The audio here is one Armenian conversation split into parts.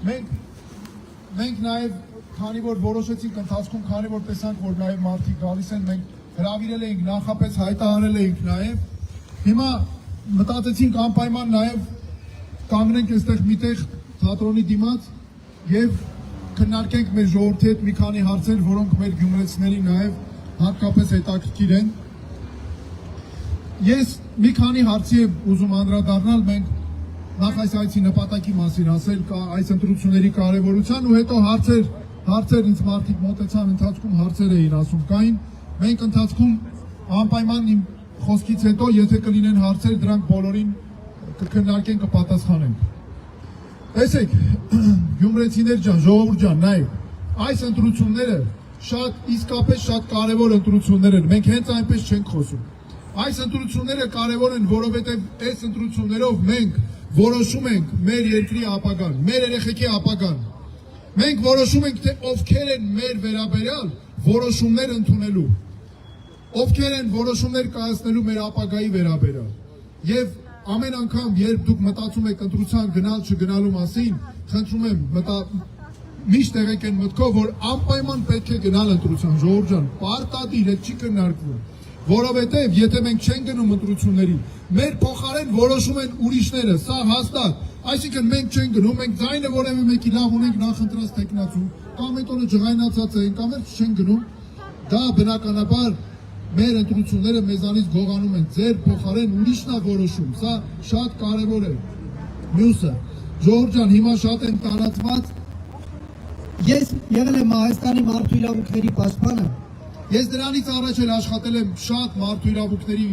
Մենք նաև քանի որ որոշեցինք ընթացքում, քանի որ տեսանք, որ նաև մարդիկ գալիս են, մենք հրավիրել էինք նախապես, հայտարարել էինք նաև։ Հիմա մտածեցինք անպայման նաև կանգնենք այստեղ միտեղ թատրոնի դիմաց եւ քննարկենք մեր ժողովրդի հետ մի քանի հարցեր, որոնք մեր գյումրեցիների նաև հատկապես հետաքրքիր են։ Ես մի քանի հարցի եմ ուզում անդրադառնալ, մենք նախ այս այցի նպատակի մասին ասել, այս ընտրությունների կարևորության ու հետո հարցեր ինձ մարդիկ մոտեցան, ընթացքում հարցեր էին ասում կային, մենք ընթացքում անպայման իմ խոսքից հետո, եթե կլինեն հարցեր, դրանք բոլորին կքննարկենք, կպատասխանենք։ Տեսեք, գյումրեցիներ ջան, ժողովուրդ ջան, նայեք, այս ընտրությունները իսկապես շատ կարևոր ընտրություններ են, մենք հենց այնպես չենք խոսում։ Այս ընտրությունները կարևոր են, որովհետև այս ընտրություններով մենք որոշում ենք մեր երկրի ապագան, մեր երեխեքի ապագան։ Մենք որոշում ենք, թե ովքեր են մեր վերաբերյալ որոշումներ ընդունելու, ովքեր են որոշումներ կայացնելու մեր ապագայի վերաբերյալ։ Եվ ամեն անգամ, երբ դուք մտածում եք ընտրության գնալ չգնալու մասին, խնդրում եմ միշտ եղեք այն մտքով, որ անպայման պետք է գնալ ընտրության, ժողովուրդ ջան, պարտադիր, այդ չի քննարկվում։ Որովհետև եթե մենք չենք գնում ընտրությունների, մեր փոխարեն որոշում են ուրիշները, սա հաստատ։ Այսինքն մենք չենք գնում, մենք ձայնը որևէ մեկի լավ ունենք նախընտրած տեխնացու, կամ այդ օրը ջղայնացած են, կամ էլ չենք գնում, դա բնականաբար մեր ընտրությունները մեզանից գողանում են, ձեր փոխարեն ուրիշն է որոշում, սա շատ կարևոր է։ Մյուսը, ժողովուրդ ջան, հիմա շատ են տարածված։ Ես եղել եմ Հայաստանի մարդու իրավունքների պաշտպանը։ Ես դրանից առաջ էլ աշխատել եմ շատ մարդու իրավունքների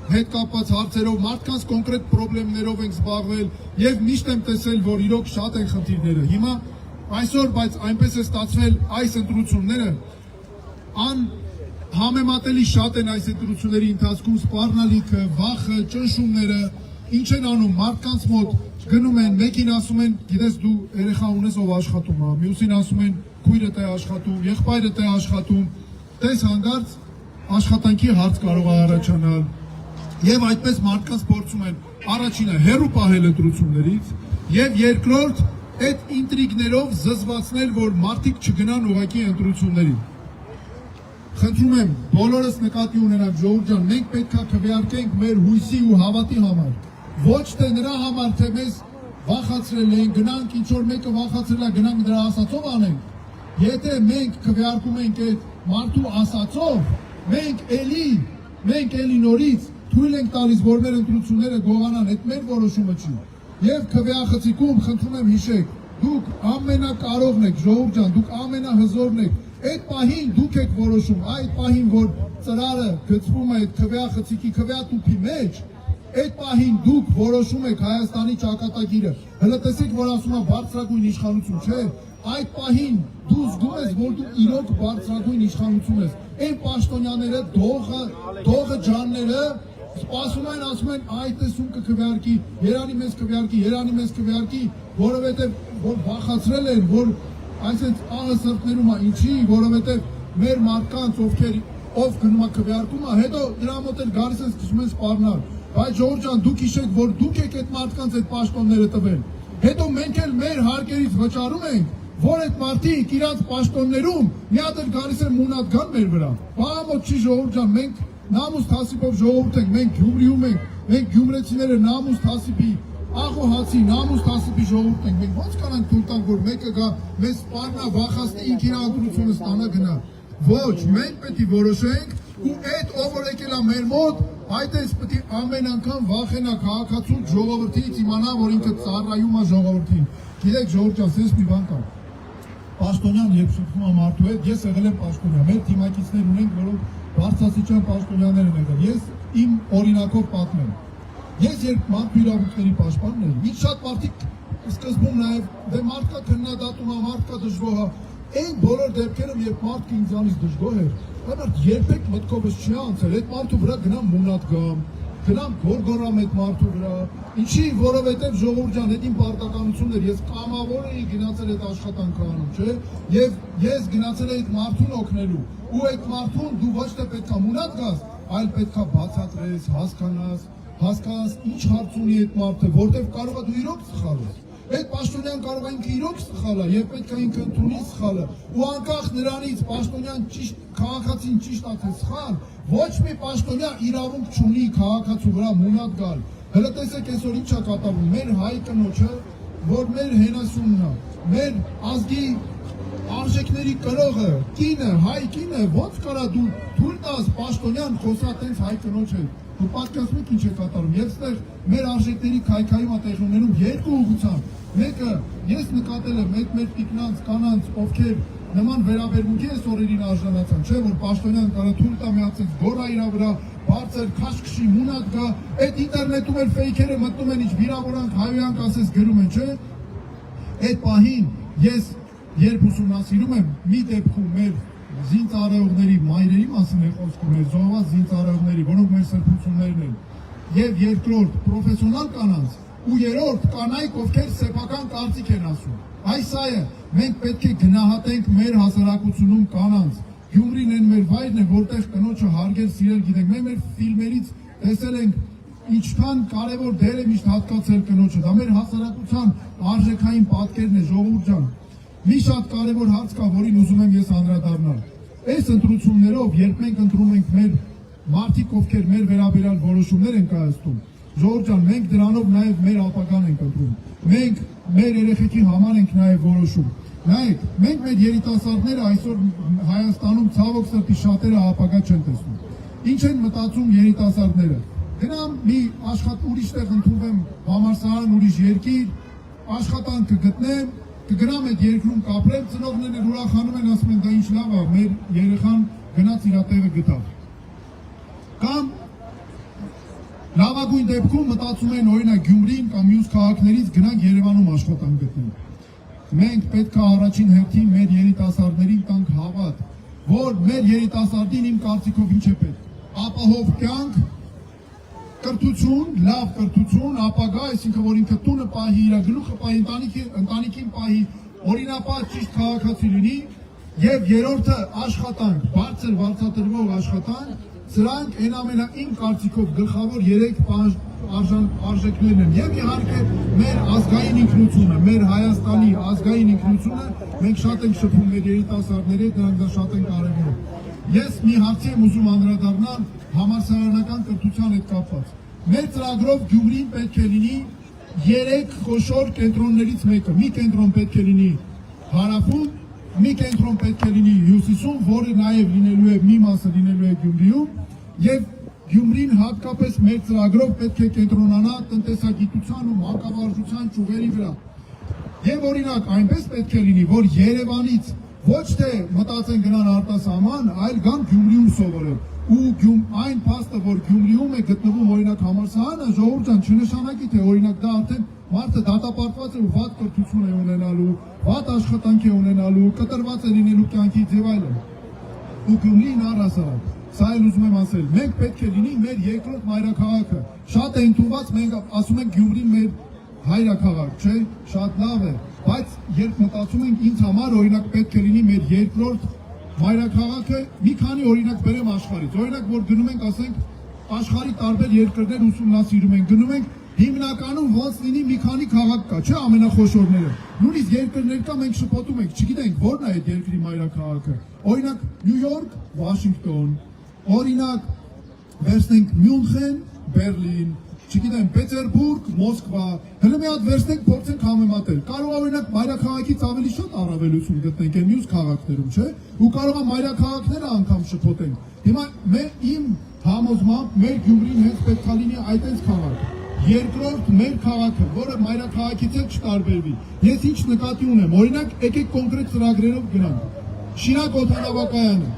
հետ կապված հարցերով, մարդկանց կոնկրետ խնդիրներով ենք զբաղվել եւ միշտ եմ տեսել, որ իրոք շատ են խնդիրները։ Հիմա այսօր, բայց այնպես է ստացվել, այս ընտրությունները համեմատելի շատ են այս ընտրությունների ընթացքում, սպառնալիքը, վախը, ճնշումները, ինչ են անում մարդկանց մոտ, գնում են, մեկին ասում են, գիտես դու երեխա ունես ով աշխատում է, մյուսին ասում են քույրդ է աշխատում, եղբայրդ է աշխատում, տես հանգարց աշխատանքի հարց կարող է առաջանալ եւ այդպես մարդկանց փորձում են առաջինը հերու պահել ընտրություններից եւ երկրորդ այդ ինտրիգներով զզվացնել, որ մարդիկ չգնան ուղղակի ընտրություններին։ Խնդրում եմ բոլորս նկատի ունենանք, ժողովուրդ ջան, մենք պետք է քվեարկենք մեր հույսի ու հավատի համար, ոչ թե նրա համար, թե մեզ վախացրել են, գնանք ինչ որ մեկը վախացրել է, գնանք դրա ասածով անենք։ Եթե մենք քվեարկում ենք այդ մարդու ասածով, մենք էլի նորից թույլ ենք տալիս, որ մեր ընտրությունները գողանան, այդ մեր որոշումը չի։ Եվ քվեախցիկում խնդրում եմ հիշեք, դուք ամենակարողն եք, ժողովուրդ ջան, դուք ամենահզորն եք։ Այդ պահին դուք եք որոշում, այդ պահին, որ ծրարը գծվում է այդ քվեախցիկի քվեատուփի մեջ, այդ պահին դուք որոշում եք Հայաստանի ճակատագիրը։ Հələ տեսեք, որ ասում է բարձրագույն իշխանություն, չէ՞։ Այդ պահին դու զգում ես, որ դու իրոք բարձրագույն իշխանություն ես։ Այն պաշտոնյաները, դողը ջանները սպասում են, ասում են, այդ տեսում կքվեարկի, Երանի մեզ քվեարկի, որովհետև որ վախացրել են, որ այսպես ահը սրտներում է, ինչի, որովհետև մեր մարդկանց ով գնում է քվեարկում է, հետո դրա մոտ էլ գալիս են սկսում են սպառնալ։ Բայց ժողովուրդ ջան, դուք հիշեք, որ դուք եք այդ մարդկանց այդ պաշտոնները տվել։ Հետո մենք էլ մեր հարկերից վճարում ենք, որ այդ մարդիկ իրանց պաշտոններում մի հատ էլ գալիս են մունատ գան մեր վրա։ Բամոտ չի ժողովուրդ ջան, մենք նամուս թասիպով ժողովուրդ ենք, մենք Գյումրիում ենք, մենք գյումրեցիները նամուս թասիպի, աղո հացի, նամուս թասիպի ժողովուրդ ենք, մենք ո՞նց կանանք թույլ տանք, որ մեկը գա, մեզ սպառնա, վախացնի, ինքն իր ընտրությունը ստանա գնա։ Ոչ, մենք պետք է որոշենք ու այդ ով որ եկել է մեր մոտ, այդպես պետք է ամեն անգամ վախենա քաղաքացու ժողովրդից իմանա, որ ինքը ծառայում է ժողովրդին։ Գիտեք ժողովուրդ ջան, ես մի բան կա։ Պաշտոնյան երբ շփվում է մարդու հետ, ես եղել եմ պաշտոնյա, մեր թիմակիցներ ունենք, որոնք բարձրաստիճան պաշտոնյաներ են եղել։ Ես իմ օրինակով պատմեմ։ Ես երբ մարդու իրավունքների պաշտպանն եմ, ինչ շատ մարդիկ սկզբում նաև դե մարդկա քննադատում է, մարդկա դժգոհ է, այն բոլոր դեպքերում երբ մարդը ինձանից դժգոհ էր, այդ երբեք մտքովս չի անցել, այդ մարդու վրա գնամ մունատ գամ, գնամ գորգորամ այդ մարդու վրա, ինչի, որովհետև ժողովուրդ ջան, այդ իմ պարտականությունն էր, ես կամավոր էի գնացել այդ աշխատանքը անում, չէ՞, եւ ես գնացել էի այդ մարդուն օգնելու, ու այդ մարդուն դու ոչ թե պետքա մունատ գաս, այլ պետքա բացատրես, հասկանաս ինչ հարց ունի այդ մարդը, որտեվ կարող է դու իրոք սխալ ես։ Այդ պաշտոնյան կարող է ինքը իրոք սխալ է եւ պետք է ինքը ընդունի սխալը։ Ու անկախ նրանից պաշտոնյան ճիշտ քաղաքացին ճիշտ է թե սխալ, ոչ մի պաշտոնյա իրավունք չունի քաղաքացու վրա մունատ գալ։ Հələ տեսեք այսօր ինչ է կատարվում, մեր հայ կնոջը, որ մեր հենասյունն է, մեր ազգի արժեքների կրողը, կինը, հայ կինը, ո՞նց կարա դու թույլ տաս պաշտոնյան խոսա տենց հայ կնոջ հետ։ Դու պատկերացնում եք ինչ է կատարում։ Եվ այստեղ մեր արժեքների քայքայում է տեղի ունենում երկու ուղղությամբ։ Մեկը ես նկատել եմ մեր տիկնանց, կանանց, ովքեր նման վերաբերմունքի այս օրերին արժանացան, չէ՞ որ պաշտոնյան կարա թույլ տա միացած գորա իրա վրա բարձր քաշքշի մունատ գա, այդ ինտերնետում էլ ֆեյքերը մտնում են, ինչ վիրավորանք, հայոյանք ասես գրում են, չէ՞։ Այդ պահին ես երբ ուսումնասիրում եմ մի դեպքում մեր զինծառայողների մայրերի մասին է խոսքը, մեր զոհված զինծառայողների, որոնք մեր սրբություններն են, եւ երկրորդ պրոֆեսիոնալ կանանց ու երրորդ կանայք, ովքեր սեփական կարծիք են ասում։ Այս այը մենք պետք է գնահատենք մեր հասարակությունում կանանց։ Գյումրին են մեր վայրն է, որտեղ կնոջը հարգել, սիրել գիտենք։ Մենք մեր ֆիլմերից տեսել ենք ինչքան կարևոր դեր է միշտ հատկացել կնոջը։ Դա մեր հասարակության արժեքային պատկերն է, ժողովուրդ ջան։ Մի շատ կարևոր հարց կա, որին ուզում եմ ես անդրադառնալ։ Այս ընտրություններով, երբ մենք ընտրում ենք մեր մարդիկ, ովքեր մեր վերաբերյալ որոշումներ են կայացնում, ժողովուրդ ջան, մենք դրանով նաև մեր ապագան ենք ընտրում։ Մենք մեր երեխեքի համար ենք նաև որոշում։ Նայեք, մենք մեր երիտասարդները այսօր Հայաստանում ցավոք սրտի շատերը ապագա չեն տեսնում։ Ինչ են մտածում երիտասարդները։ Գնամ մի ուրիշ տեղ ընդունվեմ համալսարան, ուրիշ երկիր, աշխատանք կգտնեմ, կգնամ այդ երկրում կապրեմ, ծնողներն ուրախանում են, ասում են դա ինչ լավ է, մեր երեխան գնաց իր տեղը գտավ։ Կամ լավագույն դեպքում մտածում են օրինակ Գյումրին կամ մյուս քաղաքներից գնանք Երևանում աշխատանք գտնենք։ Մենք պետք է առաջին հերթին մեր երիտասարդներին տանք հավատ, որ մեր երիտասարդին իմ կարծիքով ինչ է պետք։ Ապահով կյանք, կրթություն, լավ կրթություն, ապագա, այսինքն որ ինքը տունը պահի, իր գլուխը պահի, ընտանիքին պահի, օրինապատ ճիշտ քաղաքացի լինի, եւ երրորդը աշխատանք, բարձր վարձատրվող աշխատանք, սրանք այն ամենա իմ կարծիքով գլխավոր 3 արժեքներն են եւ իհարկե մեր ազգային ինքնությունը, մեր Հայաստանի ազգային ինքնությունը, մենք շատ ենք շփվում մեր երիտասարդների հետ, նրանք դա շատ են կարևորում։ Ես մի հարցի եմ ուզում անդրադառնալ համալսարանական կրթության հետ կապված։ Մեր ծրագրով Գյումրին պետք է լինի 3 խոշոր կենտրոններից մեկը։ Մի կենտրոն պետք է լինի հարավում, մի կենտրոն պետք է լինի հյուսիսում, որը նաև լինելու է մի մասը լինելու է Գյումրիում, եւ Գյումրին հատկապես մեր ծրագրով պետք է կենտրոնանա տնտեսագիտության ու մանկավարժության ճյուղերի վրա։ Եվ օրինակ այնպես պետք է լինի, որ Երևանից ոչ թե մտածեն գնան արտասահման, այլ գան Գյումրիում սովորել։ Ու այն փաստը, որ Գյումրիում է գտնվում օրինակ համալսարանը, ժողովուրդ ջան, չնշանակի թե օրինակ դա արդեն մարդը դատապարտված է ու վատ կրթություն է ունենալու, վատ աշխատանք է ունենալու, կտրված է լինելու կյանքից եւ այլն։ Ու Գյումրին առհասարակ, սա էլ ուզում եմ ասել, մենք պետք է լինի մեր երկրորդ մայրաքաղաքը։ Շատ է ընդունված, մենք ասում ենք Գյումրին մեր հայրաքաղաք, չէ՞, շատ լավ է, բայց երբ մտածում ենք ինձ համար օրինակ պետք է լինի մեր երկրորդ մայրաքաղաքը, մի քանի օրինակ բերեմ աշխարհից։ Օրինակ որ գնում ենք, ասենք, աշխարհի տարբեր երկրներ ուսումնասիրում ենք, գնում ենք հիմնականում ոնց լինի մի քանի քաղաք կա, չէ՞, ամենախոշորները։ Նույնիսկ երկրներ կա, մենք շփոթում ենք, չգիտենք ո՞րն է այդ երկրի մայրաքաղաքը։ Օրինակ Նյու Յորք, Վաշինգտոն, օրինակ վերցնենք Մյունխեն, Բերլին, չգիտեմ, Պետերբուրգ, Մոսկվա, հələ մի հատ վերցնենք փորձենք համեմատել։ Կարող է օրինակ մայրաքաղաքից ավելի շատ առավելություն գտնենք այն մյուս քաղաքներում, չէ՞։ Ու կարող է մայրաքաղաքները անգամ շփոթենք։ Հիմա իմ համոզմամբ մեր Գյումրին հենց պետք է լինի այդպես քաղաք։ Երկրորդ մեր քաղաքը, որը մայրաքաղաքից էլ չտարբերվի։ Ես ինչ նկատի ունեմ, օրինակ եկեք կոնկրետ ծրագրերով գնանք։ Շիրակ օդանավակայանը։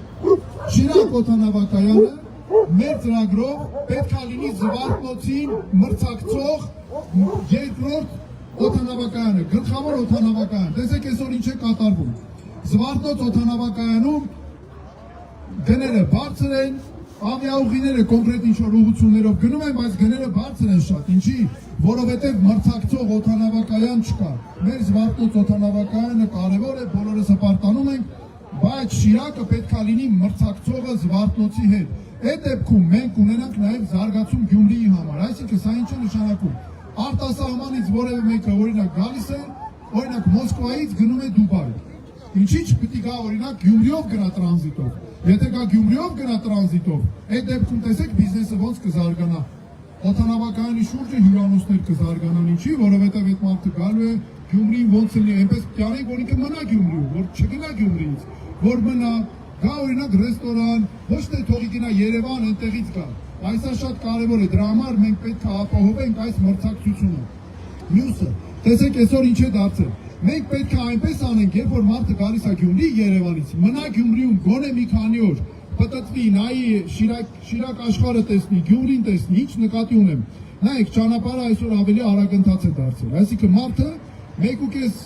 Շիրակ օդանավակայանը մեր ծրագրով պետք է լինի Զվարթնոցին մրցակցող երկրորդ օդանավակայանը, գլխավոր օդանավակայանը։ Տեսեք այսօր ինչ է կատարվում։ Զվարթնոց օդանավակայանում գները բարձր են, ավիաուղիները կոնկրետ ինչ-որ ուղղություններով գնում են, բայց գները բարձր են շատ, ինչի, որովհետև մրցակցող օդանավակայան չկա։ Մեր Զվարթնոց օդանավակայանը կարևոր է, բոլորս հպարտանում ենք, բայց Շիրակը պետք է լինի մրցակցողը Զվարթնոցի հետ։ Այդ դեպքում մենք ունենանք նաև զարգացում Գյումրիի համար, այսինքն սա ինչ է նշանակում։ արտասահմանից որևէ մեկը օրինակ գալիս է, օրինակ Մոսկվայից գնում է Դուբայ։ Ինչի՞ չպիտի գա օրինակ Գյումրիով գնա տրանզիտով։ Եթե գա Գյումրիով գնա տրանզիտով, այդ դեպքում տեսեք բիզնեսը ոնց կզարգանա։ Օդանավակայանի շուրջը հյուրանոցներ կզարգանան, ինչի, որովհետև այդ մարդը գալու է Գյումրին ոնց լինի, այնպես պիտի որ ինքը մնա Գյումրիում, որ չգնա Գյումրիից, որ մնա, գա օրինակ ռեստորան, ոչ թե թողի գնա Երևան, այնտեղից գա։ Այսա շատ կարևոր է, դրա համար մենք պետք է ապահովենք այս մրցակցությունը։ Մյուսը, տեսեք այսօր ինչ է դարձել։ Մենք պետք է այնպես անենք, երբ որ մարդը գալիս է Գյումրի Երևանից, մնա Գյումրիում գոնե մի քանի օր, պատտվի, նայի Շիրակ աշխարհը տեսնի, Գյումրին տեսնի, ինչ նկատի ունեմ։ Նայեք, ճանապարհը այսօր ավելի արագընթաց է դարձել։ Այսինքն մարդը 1.5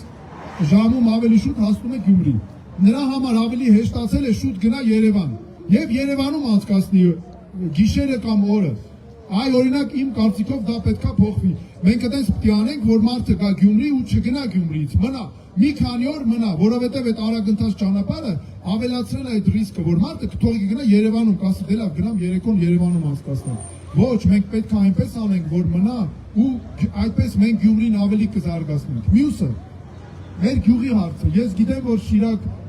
ժամում ավելի շուտ հասնում է Գյումրի։ Նրա համար ավելի հեշտացել է շուտ գնա Երևան եւ Երևանում անցկացնի գիշերը կամ օրը։ Այ օրինակ իմ կարծիքով դա պետքա փոխվի։ Մենք այդպես պետք է անենք, որ մարդը գա Գյումրի ու չգնա Գյումրիից, մնա մի քանի օր մնա, որովհետև այդ արագընթաց ճանապարհը ավելացրել է այդ ռիսկը, որ մարդը թողի գնա Երևանում, կասի դե լավ գնամ 3 օր Երևանում անցկացնեմ։ Ոչ, մենք պետք է այնպես անենք, որ մնա ու այդպես մենք Գյումրին ավելի կզարգացնենք։ Մյուսը մեր գյուղի հարցը։ Ես գիտեմ, որ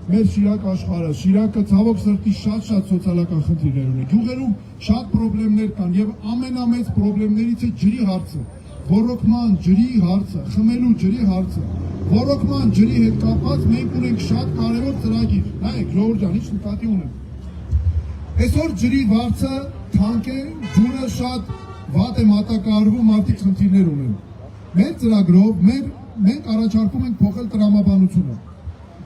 մեր Շիրակ աշխարհը, Շիրակը ցավոք սրտի շատ սոցիալական խնդիրներ ունի։ Գյուղերում շատ խնդիրներ կան եւ ամենամեծ խնդիրներից է ջրի հարցը, ոռոգման ջրի հարցը, խմելու ջրի հարցը։ Ոռոգման ջրի հետ կապված մենք ունենք շատ կարևոր ծրագիր։ Նայեք, Ժողովուրդ ջան, ինչ նկատի ունեմ։ Այսօր ջրի վարձը թանկ է, ջուրը շատ վատ է մատակարարվում, մարդիկ խնդիրներ ունեն։ Մեր ծրագրով մենք առաջարկում ենք փոխել տրամաբանությունը։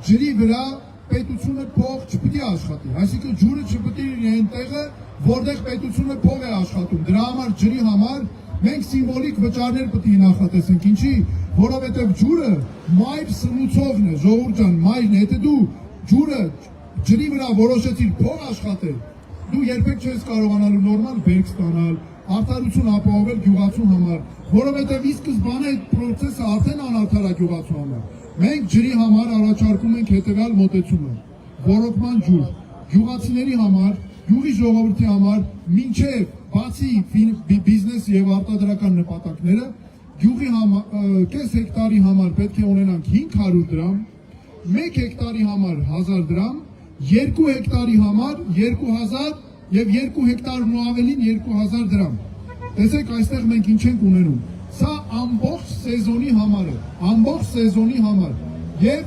Ջրի վրա պետությունը փող չպիտի աշխատի, այսինքն ջուրը չպիտի լինի այնտեղը, որտեղ պետությունը փող է աշխատում։ Դրա համար ջրի համար մենք սիմվոլիկ վճարներ պետք է նախատեսենք։ Ինչի, որովհետև ջուրը մայր սնուցողն է, Ժողովուրդ ջան, մայրն է, եթե դու ջրի վրա որոշեցիր փող աշխատել, դու երբեք չես կարողանալու նորմալ բերք ստանալ, արդարություն ապահովել գյուղացու համար, որովհետև ի սկզբանե այդ process-ը արդեն անարդար է գյուղացու համար։ Մենք ջրի համար առաջարկում ենք հետևյալ մոտեցումը. ոռոգման ջուր, գյուղացիների համար, գյուղի ժողովրդի համար, մինչև բացի բիզնես եւ արտադրական նպատակները, գյուղի կես հեկտարի համար պետք է ունենանք 500 դրամ, 1 հեկտարի համար 1000 դրամ, 2 հեկտարի համար 2000 եւ 2 հեկտարն ու ավելին 2000 դրամ։ Տեսեք, այստեղ մենք ինչ ենք ունենում։ Սա ամբողջ սեզոնի համար է, ամբողջ սեզոնի համար եւ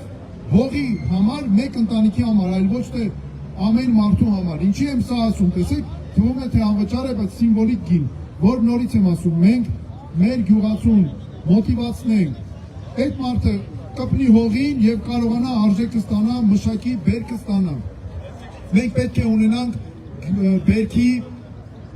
հողի համար, մեկ ընտանիքի համար, այլ ոչ թե ամեն մարդու համար։ Ինչի եմ սա ասում, տեսեք, թվում է թե անվճար է, բայց սիմվոլիկ գին, որ նորից եմ ասում, մենք մեր գյուղացուն մոտիվացնենք, այդ մարդը կպնի հողին եւ կարողանա արժեքը ստանա, մշակի, բերքը ստանա։ Մենք պետք է ունենանք բերքի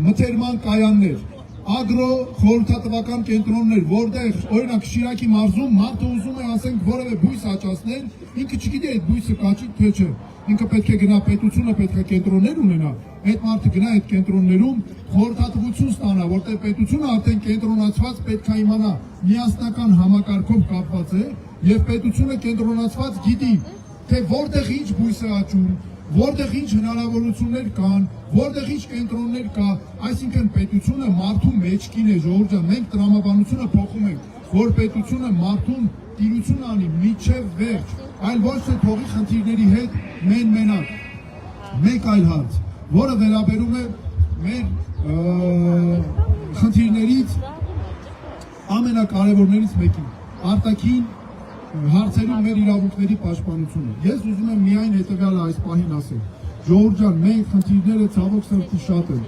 մթերման կայաններ, ագրո խորհրդատվական կենտրոններ, որտեղ օրինակ Շիրակի մարզում մարդը ուզում է ասենք որևէ բույս աճացնել, ինքը չգիտի այդ բույսը կաճի թե չէ, ինքը պետք է գնա պետությունը պետք է կենտրոններ ունենա, այդ մարդը գնա այդ կենտրոններում խորհրդատվություն ստանա, որտեղ պետությունը արդեն կենտրոնացված պետք է իմանա միասնական համակարգով կապված է եւ պետությունը կենտրոնացված գիտի թե որտեղ ինչ բույս է աճում, որտեղ ինչ հնարավորություններ կան, որտեղ ինչ կենտրոններ կա, այսինքն պետությունը մարդու մեջքին է, Ժողովուրդ ջան, մենք տրամաբանությունը փոխում ենք, որ պետությունը մարդուն տիրություն անի միջև վերջ, այլ ոչ թե թողի խնդիրների հետ մենակ։ Մեկ այլ հարց, որը վերաբերում է մեր խնդիրներից ամենակարևորներից մեկին, արտաքին հարցերում մեր իրավունքների պաշտպանությունը։ Ես ուզում եմ միայն հետևյալը այս պահին ասել։ Ժողովուրդ ջան, մենք խնդիրները ցավոք սրտի շատ են,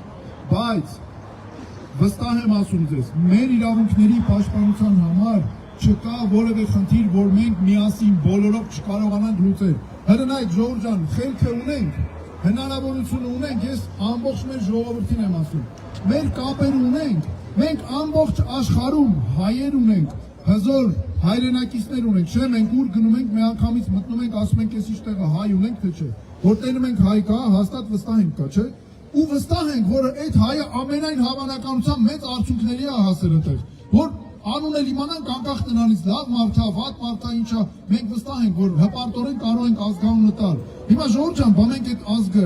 բայց վստահ եմ ասում ձեզ, մեր իրավունքների պաշտպանության համար չկա որևէ խնդիր, որ մենք միասին բոլորով չկարողանանք լուծել։ Հրնայք, Ժողովուրդ ջան, խելքը ունենք, հնարավորությունը ունենք, ես ամբողջ մեր ժողովրդին եմ ասում։ Մեր կապեր ունենք, մենք ամբողջ աշխարհում հայեր ունենք, հզոր հայրենակիցներ ունենք, չէ, մենք ուր գնում ենք, միանգամից մտնում ենք, ասում ենք, ես իշտեղը հայ ունենք, թե չէ։ Որ տենում ենք հայ կա, հաստատ վստահ ենք կա, չէ։ Ու վստահ ենք, որ այդ հայը ամենայն հավանականությամբ մեծ արդյունքների է հասել այդտեղ, որ անուն էլ իմանանք անկախ տնանից, լավ մարդ է, վատ մարդ է, ինչ է, մենք վստահ ենք, որ հպարտորեն կարող ենք ազգանունը տալ։ Հիմա Ժողովուրդ ջան, բա մենք այդ ազգը,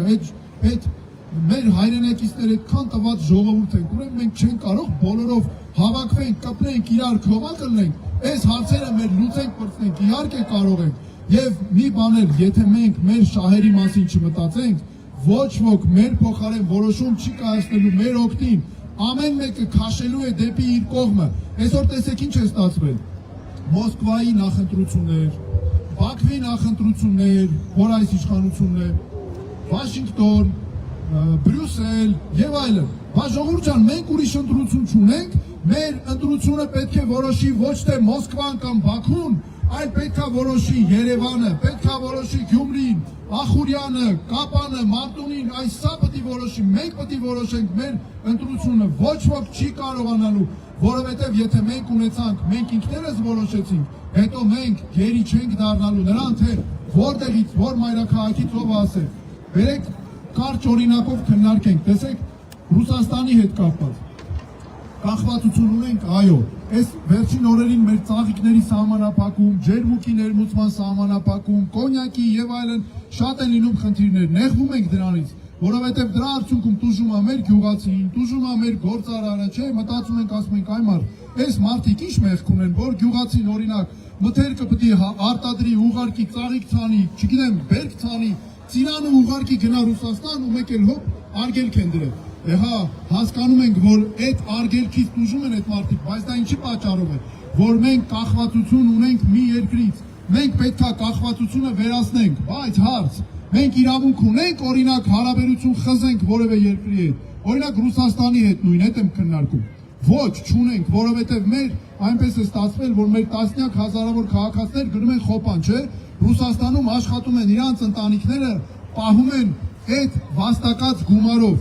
այդ մեր հայրենակիցները այդքան տված ժողովուրդ ենք, ուրեմն մենք չենք կարող բոլորով հավաքվենք, կպնենք, իրար քողակ լնենք, այս հարցերը մեր լուծենք, պրծնենք, իհարկե կարող ենք, եւ մի բան էլ, եթե մենք մեր շահերի մասին չմտածենք, ոչ ոք մեր փոխարեն որոշում չի կայացնելու մեր օգտին, ամեն մեկը քաշելու է դեպի իր կողմը։ Այսօր տեսեք ինչ է ստացվել։ Մոսկվայի նախընտրություններ, Բաքվի նախընտրություններ, որ այս իշխանությունն է, Վաշինգտոն, Բրյուսել եւ այլն։ Բայց ժողովուրդ ջան, մենք ուրիշ ընտրություն չունենք, մեր ընտրությունը պետք է որոշի ոչ թե Մոսկվան կամ Բաքուն, այլ պետք է որոշի Երևանը, պետք է որոշի Գյումրին, Ախուրյանը, Կապանը, Մարտունին, այս սա պետք է որոշի, մենք պետք է որոշենք մեր ընտրությունը, ոչ ոք չի կարողանալու, որովհետև եթե մենք ունեցանք, մենք ինքներս որոշեցինք, հետո մենք գերի չենք դառնալու նրան, թե որտեղից, որ մայրաքաղաքից ով ասել։ Բերեք կարճ օրինակով քննարկենք, տեսեք Ռուսաստանի հետ կապված կախվածություն ունենք, այո, այս վերջին օրերին մեր ծաղիկների սահմանափակում, ջերմուկի ներմուծման սահմանափակում, կոնյակի եւ այլն շատ են լինում խնդիրներ, նեղվում ենք դրանից, որովհետեւ դրա արդյունքում տուժում է մեր գյուղացին, տուժում է մեր գործարարը, չէ, մտածում ենք, ասում ենք, այ մարդ, այս մարդիկ ինչ մեղք ունեն, որ գյուղացին օրինակ մթերքը պետք է արտադրի, ուղարկի, ծաղիկ ցանի, չգիտեմ, բերք ցանի, ծիրանը ուղարկի գնա Ռուսաստան ու մեկ էլ հոп արգելք են դրել։ Հա, հասկանում ենք, որ այդ արգելքից տուժում են այդ մարդիկ, բայց դա ինչի պատճառով է, որ մենք կախվածություն ունենք մի երկրից, մենք պետք է կախվածությունը վերացնենք, բայց հարց, մենք իրավունք ունենք, օրինակ հարաբերություն խզենք որևէ երկրի հետ, օրինակ Ռուսաստանի հետ նույն հետ եմ քննարկում, ոչ, չունենք, որովհետև մեր այնպես է ստացվել, որ մեր տասնյակ հազարավոր քաղաքացիներ գնում են խոպան, չէ, Ռուսաստանում աշխատում են իրանց ընտանիքները, պահում են այդ վաստակած գումարով։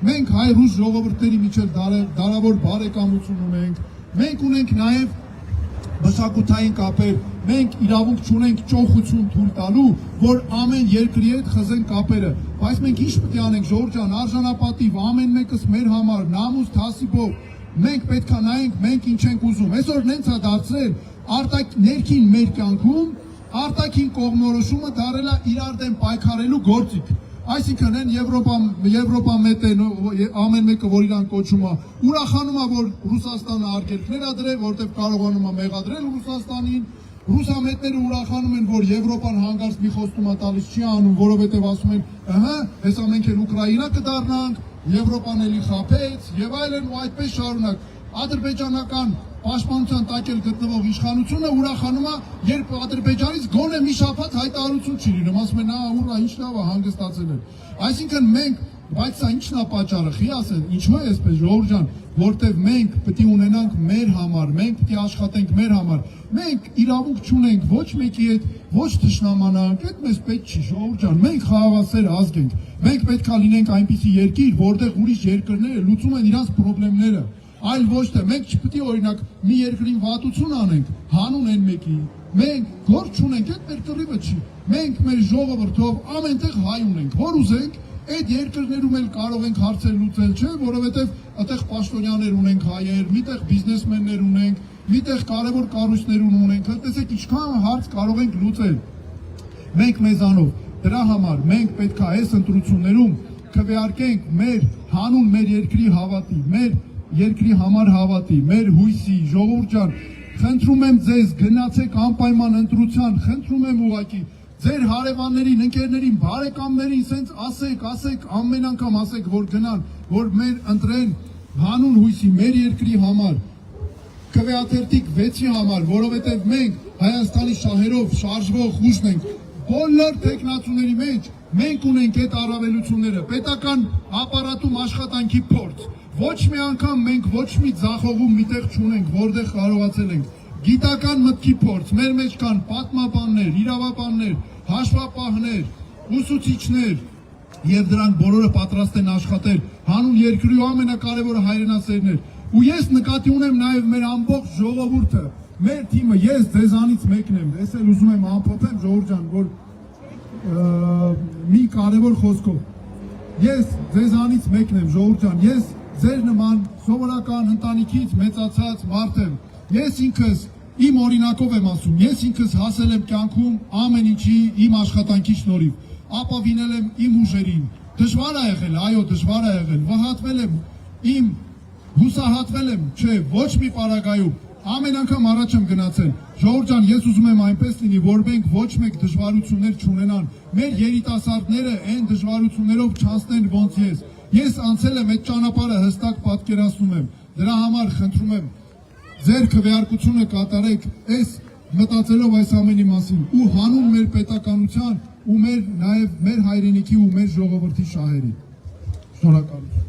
Մենք հայ-ռուս ժողովուրդների միջև դարավոր բարեկամություն ունենք, մենք ունենք նաև մշակութային կապեր, մենք իրավունք չունենք ճոխություն թույլ տալու, որ ամեն երկրի հետ խզեն կապերը, բայց մենք ինչ պետք է անենք, ժողովուրդ ջան, արժանապատիվ, ամեն մեկս մեր համար, նամուս, թասիբով, մենք պետք է նայենք, մենք ինչ ենք ուզում, այսօր նենց է դարձրել ներքին մեր կյանքում, արտաքին կողմնորոշումը դարել է իրար դեմ պայքարելու գործիք։ Այսինքն են Եվրոպա մետեն ամեն մեկը որ իրան կոչում է, ուրախանում է, որ Ռուսաստանը արգելքներ ա դրել, որտեղ կարողանում է մեղադրել Ռուսաստանին, ռուսամետները ուրախանում են, որ Եվրոպան հանգարց մի խոստում է տալիս չի անում, որովհետև ասում են, ըհը, հեսա մենք էլ Ուկրաինա կդառնանք, Եվրոպան էլի խաբեց եւ այլն ու այդպես շարունակ։ Ադրբեջանական պաշտպանության տակ էլ գտնվող իշխանությունը ուրախանում է, երբ Ադրբեջանից գոնե մի շաբաթ հայտարարություն չի լինում, ասում են, ուրա, ինչ լավ է, հանգստացել են։ Այսինքն մենք, բայց սա ինչն է պատճառը, խի ասեն, ինչու է այսպես, ժողովուրդ ջան, որտեվ մենք պետք է ունենանք մեր համար, մենք պետք է աշխատենք մեր համար։ Մենք իրավունք չունենք ոչ մեկի հետ, ոչ թշնամանանք, այդ մեզ պետք չի, ժողովուրդ ջան, մենք խաղաղասեր ազգ ենք։ Մենք պետք է լինենք այնպիսի երկիր, որտեղ ուրիշ երկրները լուծում են իրենց խնդիրները։ Այլ ոչ թե մենք չպետք է օրինակ մի երկրին վատություն անենք, հանուն են մեկի, մենք գործ չունենք, այդ մեր կռիվը չի, մենք մեր ժողովրդով ամենտեղ հայ ունենք, որ ուզենք, այդ երկրներում էլ կարող ենք հարցեր լուծել, չէ, որովհետև այդտեղ պաշտոնյաներ ունենք հայեր, միտեղ բիզնեսմեններ ունենք, միտեղ կարևոր կառույցներ ունենք, տեսեք ինչքան հարց կարող ենք լուծել։ Մենք մեզանով, դրա համար մենք պետք է այս ընտրություններում քվեարկենք մեր հանուն մեր երկրի հավատի, մեր երկրի համար հավատի, մեր հույսի, ժողովուրդ ջան, խնդրում եմ ձեզ, գնացեք անպայման ընտրության, խնդրում եմ ուղղակի, ձեր հարևաններին, ընկերներին, բարեկամներին, սենց ասեք, ամեն անգամ ասեք, որ գնան, որ մեր ընտրեն հանուն հույսի, մեր երկրի համար, քվեաթերթիկ 6-ի համար, որովհետև մենք Հայաստանի շահերով շարժվող ուժն ենք, բոլոր տեխնացուների մեջ մենք ունենք այդ առավելությունները, պետական ապարատում աշխատանքի փորձ, ոչ մի անգամ մենք ոչ մի ձախողում միտեղ չունենք, որտեղ կարողացել ենք, գիտական մտքի փորձ, մեր մեջ կան պատմաբաններ, իրավաբաններ, հաշվապահներ, ուսուցիչներ, եւ դրանք բոլորը պատրաստ են աշխատել հանուն երկրի ու ամենակարևորը հայրենասերներ։ Ու ես նկատի ունեմ նաեւ մեր ամբողջ ժողովուրդը, մեր թիմը, ես ձեզանից մեկն եմ, ես էլ ուզում եմ ամփոփեմ ժողովուրդ ջան, որ մի կարևոր խոսքով, ես ձեզանից մեկն եմ, ժողովուրդ ջան, ես ձեր նման սովորական ընտանիքից մեծացած մարդ եմ, ես ինքս իմ օրինակով եմ ասում, ես ինքս հասել եմ կյանքում ամեն ինչի իմ աշխատանքի շնորհիվ, ապավինել եմ իմ ուժերին, Դժվար է եղել, այո, դժվար է եղել, վհատվել եմ, հուսահատվել եմ, չէ, ոչ մի պարագայում, ամեն անգամ առաջ եմ գնացել, ժողովուրդ ջան, ես ուզում եմ այնպես լինի, որ մենք ոչ մեկ դժվարություններ չունենան, մեր երիտասարդները այն դժվարություններով չանցնեն ոնց ես անցել եմ այդ ճանապարհը հստակ պատկերացնում եմ, դրա համար խնդրում եմ, ձեր քվեարկությունը կատարեք, այս մտածելով այս ամենի մասին ու հանուն մեր պետականության ու նաև մեր հայրենիքի ու մեր ժողովրդի շահերի։ Շնորհակալություն։